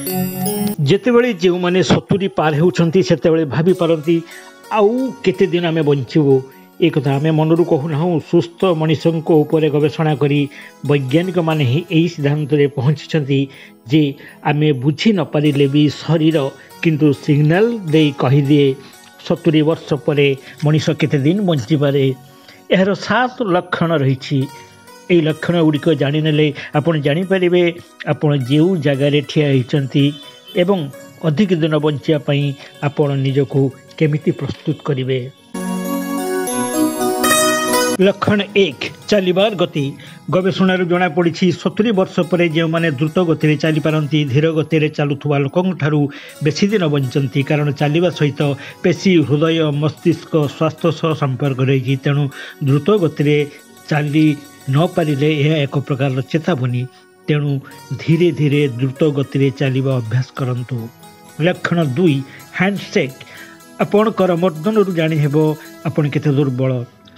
ଯେତେବେଳେ ଯେଉଁମାନେ 70 ପାର ହେଉଛନ୍ତି ସେତେବେଳେ ଭାବିପାରନ୍ତି ଆଉ କେତେ ଦିନ ଆମେ ବଞ୍ଚିବୁ। ଏ କଥା ଆମେ ମନରୁ କହୁନାହୁଁ। ସୁସ୍ଥ ମଣିଷଙ୍କ ଉପରେ ଗବେଷଣା କରି ବୈଜ୍ଞାନିକମାନେ ହିଁ ଏହି ସିଦ୍ଧାନ୍ତରେ ପହଞ୍ଚିଛନ୍ତି ଯେ ଆମେ ବୁଝି ନପାରିଲେ ବି ଶରୀର କିନ୍ତୁ ସିଗ୍ନାଲ ଦେଇ କହିଦିଏ 70 ବର୍ଷ ପରେ ମଣିଷ କେତେ ଦିନ ବଞ୍ଚିପାରେ। ଏହାର 7 ଲକ୍ଷଣ ରହିଛି। ଏହି ଲକ୍ଷଣ ଗୁଡ଼ିକ ଜାଣିନେଲେ ଆପଣ ଜାଣିପାରିବେ ଆପଣ ଯେଉଁ ଜାଗାରେ ଠିଆ ହୋଇଛନ୍ତି ଏବଂ ଅଧିକ ଦିନ ବଞ୍ଚିବା ପାଇଁ ଆପଣ ନିଜକୁ କେମିତି ପ୍ରସ୍ତୁତ କରିବେ। ଲକ୍ଷଣ 1 ଚାଲିବାର ଗତି। ଗବେଷଣାରୁ ଜଣାପଡ଼ିଛି 70 ବର୍ଷ ପରେ ଯେଉଁମାନେ ଦ୍ରୁତ ଗତିରେ ଚାଲିପାରନ୍ତି ଧୀର ଗତିରେ ଚାଲୁଥିବା ଲୋକଙ୍କଠାରୁ ବେଶୀ ଦିନ ବଞ୍ଚନ୍ତି। କାରଣ ଚାଲିବା ସହିତ ପେଶୀ, ହୃଦୟ, ମସ୍ତିଷ୍କ ସ୍ୱାସ୍ଥ୍ୟ ସହ ସମ୍ପର୍କ ରହିଛି। ତେଣୁ ଦ୍ରୁତ ଗତିରେ ଚାଲି ନ ପାରିଲେ ଏହା ଏକ ପ୍ରକାରର ଚେତାବନୀ। ତେଣୁ ଧୀରେ ଧୀରେ ଦ୍ରୁତ ଗତିରେ ଚାଲିବା ଅଭ୍ୟାସ କରନ୍ତୁ। ଲକ୍ଷଣ 2 ହ୍ୟାଣ୍ଡଶେକ୍। ଆପଣ କରମର୍ଦ୍ଦନରୁ ଜାଣିହେବ ଆପଣ କେତେ ଦୁର୍ବଳ।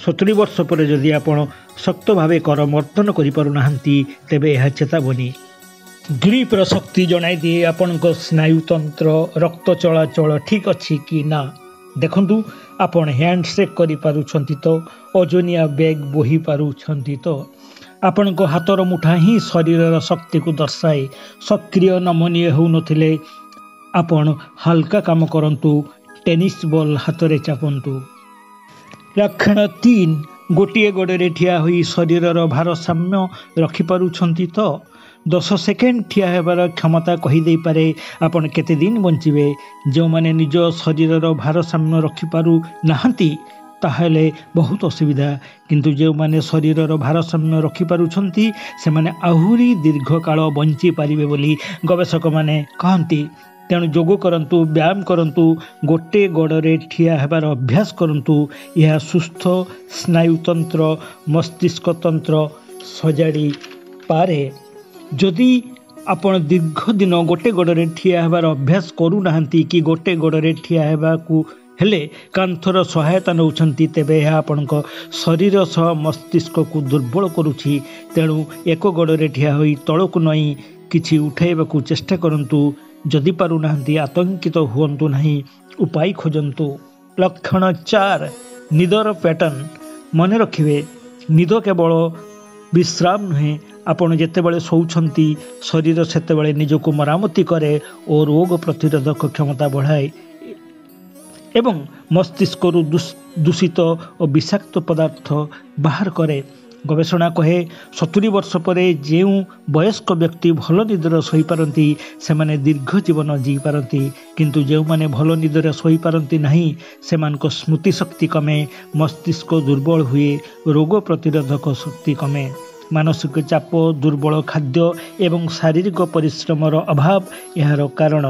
70 ବର୍ଷ ପରେ ଯଦି ଆପଣ ଶକ୍ତ ଭାବେ କରମର୍ଦ୍ଦନ କରିପାରୁନାହାନ୍ତି ତେବେ ଏହା ଚେତାବନୀ। ଗ୍ରିପ୍ର ଶକ୍ତି ଜଣାଇଦିଏ ଆପଣଙ୍କ ସ୍ନାୟୁତନ୍ତ୍ର, ରକ୍ତ ଚଳାଚଳ ଠିକ୍ ଅଛି କି ନା। ଦେଖନ୍ତୁ ଆପଣ ହ୍ୟାଣ୍ଡଶେକ୍ କରିପାରୁଛନ୍ତି ତ, ଓଜନିଆ ବ୍ୟାଗ୍ ବୋହି ପାରୁଛନ୍ତି ତ। ଆପଣଙ୍କ ହାତର ମୁଠା ହିଁ ଶରୀରର ଶକ୍ତିକୁ ଦର୍ଶାଏ। ସକ୍ରିୟ ନମନୀୟ ହେଉନଥିଲେ ଆପଣ ହାଲକା କାମ କରନ୍ତୁ, ଟେନିସ୍ ବଲ୍ ହାତରେ ଚାପନ୍ତୁ। ଲକ୍ଷଣ 3 ଗୋଟିଏ ଗୋଡ଼ରେ ଠିଆ ହୋଇ ଶରୀରର ଭାରସାମ୍ୟ ରଖିପାରୁଛନ୍ତି ତ। 10 ସେକେଣ୍ଡ ଠିଆ ହେବାର କ୍ଷମତା କହିଦେଇପାରେ ଆପଣ କେତେ ଦିନ ବଞ୍ଚିବେ। ଯେଉଁମାନେ ନିଜ ଶରୀରର ଭାରସାମ୍ୟ ରଖିପାରୁ ନାହାନ୍ତି ତାହେଲେ ବହୁତ ଅସୁବିଧା। କିନ୍ତୁ ଯେଉଁମାନେ ଶରୀରର ଭାରସାମ୍ୟ ରଖିପାରୁଛନ୍ତି ସେମାନେ ଆହୁରି ଦୀର୍ଘକାଳ ବଞ୍ଚିପାରିବେ ବୋଲି ଗବେଷକମାନେ କହନ୍ତି। ତେଣୁ ଯୋଗ କରନ୍ତୁ, ବ୍ୟାୟାମ କରନ୍ତୁ, ଗୋଟେ ଗୋଡ଼ରେ ଠିଆ ହେବାର ଅଭ୍ୟାସ କରନ୍ତୁ। ଏହା ସୁସ୍ଥ ସ୍ନାୟୁତନ୍ତ୍ର, ମସ୍ତିଷ୍କ ତନ୍ତ୍ର ସଜାଡ଼ି ପାରେ। ଯଦି ଆପଣ ଦୀର୍ଘ ଦିନ ଗୋଟେ ଗୋଡ଼ରେ ଠିଆ ହେବାର ଅଭ୍ୟାସ କରୁନାହାନ୍ତି କି ଗୋଟେ ଗୋଡ଼ରେ ଠିଆ ହେବାକୁ ହେଲେ କାନ୍ଥର ସହାୟତା ନେଉଛନ୍ତି ତେବେ ଏହା ଆପଣଙ୍କ ଶରୀର ସହ ମସ୍ତିଷ୍କକୁ ଦୁର୍ବଳ କରୁଛି। ତେଣୁ ଏକ ଗୋଡ଼ରେ ଠିଆ ହୋଇ ତଳକୁ ନଇଁ କିଛି ଉଠାଇବାକୁ ଚେଷ୍ଟା କରନ୍ତୁ। ଯଦି ପାରୁନାହାନ୍ତି ଆତଙ୍କିତ ହୁଅନ୍ତୁ ନାହିଁ, ଉପାୟ ଖୋଜନ୍ତୁ। ଲକ୍ଷଣ 4 ନିଦର ପ୍ୟାଟର୍ନ। ମନେ ରଖିବେ ନିଦ କେବଳ ବିଶ୍ରାମ ନୁହେଁ। ଆପଣ ଯେତେବେଳେ ଶୋଉଛନ୍ତି ଶରୀର ସେତେବେଳେ ନିଜକୁ ମରାମତି କରେ ଓ ରୋଗ ପ୍ରତିରୋଧକ କ୍ଷମତା ବଢ଼ାଏ ଏବଂ ମସ୍ତିଷ୍କରୁ ଦୂଷିତ ଓ ବିଷାକ୍ତ ପଦାର୍ଥ ବାହାର କରେ। ଗବେଷଣା କହେ 70 ବର୍ଷ ପରେ ଯେଉଁ ବୟସ୍କ ବ୍ୟକ୍ତି ଭଲ ନିଦରେ ଶୋଇପାରନ୍ତି ସେମାନେ ଦୀର୍ଘ ଜୀବନ ଜୀଇପାରନ୍ତି। କିନ୍ତୁ ଯେଉଁମାନେ ଭଲ ନିଦରେ ଶୋଇପାରନ୍ତି ନାହିଁ ସେମାନଙ୍କ ସ୍ମୃତି ଶକ୍ତି କମେ, ମସ୍ତିଷ୍କ ଦୁର୍ବଳ ହୁଏ, ରୋଗ ପ୍ରତିରୋଧକ ଶକ୍ତି କମେ। ମାନସିକ ଚାପ, ଦୁର୍ବଳ ଖାଦ୍ୟ ଏବଂ ଶାରୀରିକ ପରିଶ୍ରମର ଅଭାବ ଏହାର କାରଣ।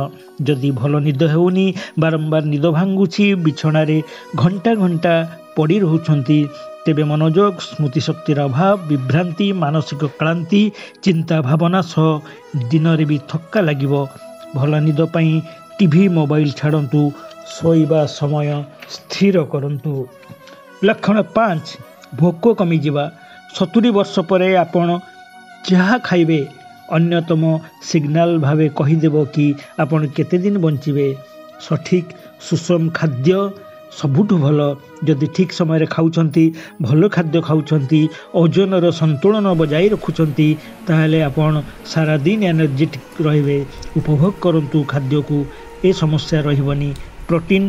ଯଦି ଭଲ ନିଦ ହେଉନି, ବାରମ୍ବାର ନିଦ ଭାଙ୍ଗୁଛି, ବିଛଣାରେ ଘଣ୍ଟା ଘଣ୍ଟା ପଡ଼ି ରହୁଛନ୍ତି ତେବେ ମନୋଯୋଗ, ସ୍ମୃତିଶକ୍ତିର ଅଭାବ, ବିଭ୍ରାନ୍ତି, ମାନସିକ କ୍ଳାନ୍ତି, ଚିନ୍ତା ଭାବନା ସହ ଦିନରେ ବି ଥକ୍କା ଲାଗିବ। ଭଲ ନିଦ ପାଇଁ ଟିଭି, ମୋବାଇଲ ଛାଡ଼ନ୍ତୁ, ଶୋଇବା ସମୟ ସ୍ଥିର କରନ୍ତୁ। ଲକ୍ଷଣ 5 ଭୋକ କମିଯିବା। 70 ବର୍ଷ ପରେ ଆପଣ ଯାହା ଖାଇବେ ଅନ୍ୟତମ ସିଗ୍ନାଲ ଭାବେ କହିଦେବ କି ଆପଣ କେତେ ଦିନ ବଞ୍ଚିବେ। ସଠିକ୍ ସୁଷମ ଖାଦ୍ୟ ସବୁଠୁ ଭଲ। ଯଦି ଠିକ୍ ସମୟରେ ଖାଉଛନ୍ତି, ଭଲ ଖାଦ୍ୟ ଖାଉଛନ୍ତି, ଓଜନର ସନ୍ତୁଳନ ବଜାୟ ରଖୁଛନ୍ତି ତାହେଲେ ଆପଣ ସାରାଦିନ ଏନର୍ଜେଟିକ୍ ରହିବେ। ଉପଭୋଗ କରନ୍ତୁ ଖାଦ୍ୟକୁ, ଏ ସମସ୍ୟା ରହିବନି। ପ୍ରୋଟିନ୍,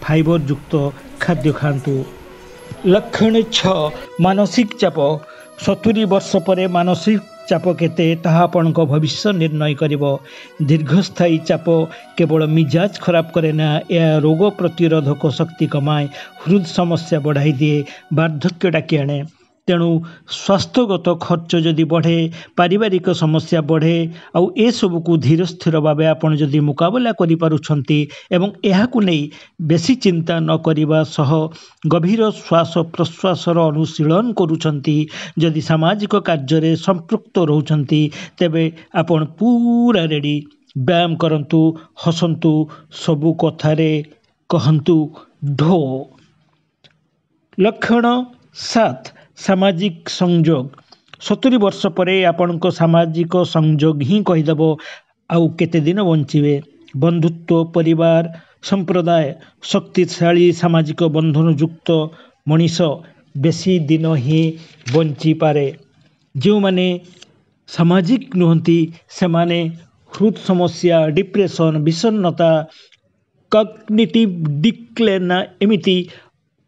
ଫାଇବର ଯୁକ୍ତ ଖାଦ୍ୟ ଖାଆନ୍ତୁ। ଲକ୍ଷଣ 6 ମାନସିକ ଚାପ। 70 ବର୍ଷ ପରେ ମାନସିକ ଚାପ କେତେ ତାହା ଆପଣଙ୍କ ଭବିଷ୍ୟ ନିର୍ଣ୍ଣୟ କରିବ। ଦୀର୍ଘସ୍ଥାୟୀ ଚାପ କେବଳ ମିଜାଜ ଖରାପ କରେ ନା, ଏହା ରୋଗ ପ୍ରତିରୋଧକ ଶକ୍ତି କମାଏ, ହୃଦ ସମସ୍ୟା ବଢ଼ାଇ ଦିଏ, ବାର୍ଦ୍ଧକ୍ୟ ଡାକି ଆଣେ। ତେଣୁ ସ୍ୱାସ୍ଥ୍ୟଗତ ଖର୍ଚ୍ଚ ଯଦି ବଢ଼େ, ପାରିବାରିକ ସମସ୍ୟା ବଢ଼େ ଆଉ ଏସବୁକୁ ଧୀର ସ୍ଥିର ଭାବେ ଆପଣ ଯଦି ମୁକାବିଲା କରିପାରୁଛନ୍ତି ଏବଂ ଏହାକୁ ନେଇ ବେଶୀ ଚିନ୍ତା ନ କରିବା ସହ ଗଭୀର ଶ୍ୱାସ ପ୍ରଶ୍ୱାସର ଅନୁଶୀଳନ କରୁଛନ୍ତି, ଯଦି ସାମାଜିକ କାର୍ଯ୍ୟରେ ସମ୍ପୃକ୍ତ ରହୁଛନ୍ତି ତେବେ ଆପଣ ପୁରା ରେଡ଼ି। ବ୍ୟାୟାମ କରନ୍ତୁ, ହସନ୍ତୁ, ସବୁ କଥାରେ କହନ୍ତୁ ଢୋ। ଲକ୍ଷଣ 7 ସାମାଜିକ ସଂଯୋଗ। 70 ବର୍ଷ ପରେ ଆପଣଙ୍କ ସାମାଜିକ ସଂଯୋଗ ହିଁ କହିଦେବ ଆଉ କେତେ ଦିନ ବଞ୍ଚିବେ। ବନ୍ଧୁତ୍ୱ, ପରିବାର, ସମ୍ପ୍ରଦାୟ, ଶକ୍ତିଶାଳୀ ସାମାଜିକ ବନ୍ଧନଯୁକ୍ତ ମଣିଷ ବେଶୀ ଦିନ ହିଁ ବଞ୍ଚିପାରେ। ଯେଉଁମାନେ ସାମାଜିକ ନୁହନ୍ତି ସେମାନେ ହୃଦ୍ ସମସ୍ୟା, ଡିପ୍ରେସନ୍, ବିଷଣ୍ଣତା, କଗ୍ନିଟିଭ୍ ଡିକ୍ଲେନ୍ ଏମିତି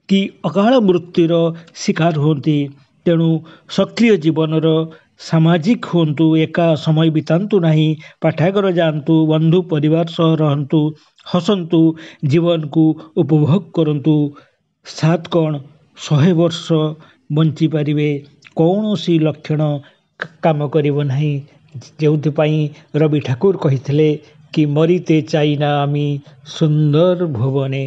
କି ଅକାଳ ମୃତ୍ୟୁର ଶିକାର ହୁଅନ୍ତି। ତେଣୁ ସକ୍ରିୟ ଜୀବନର ସାମାଜିକ ହୁଅନ୍ତୁ, ଏକା ସମୟ ବିତାନ୍ତୁ ନାହିଁ, ପାଠାଗାର ଯାଆନ୍ତୁ, ବନ୍ଧୁ ପରିବାର ସହ ରହନ୍ତୁ, ହସନ୍ତୁ, ଜୀବନକୁ ଉପଭୋଗ କରନ୍ତୁ। ସାତ କ'ଣ 100 ବର୍ଷ ବଞ୍ଚିପାରିବେ। କୌଣସି ଲକ୍ଷଣ କାମ କରିବ ନାହିଁ। ଯେଉଁଥିପାଇଁ ରବି ଠାକୁର କହିଥିଲେ କି ମରିତେ ଚାଇ ନା আমি সুন্দর ভুবনে।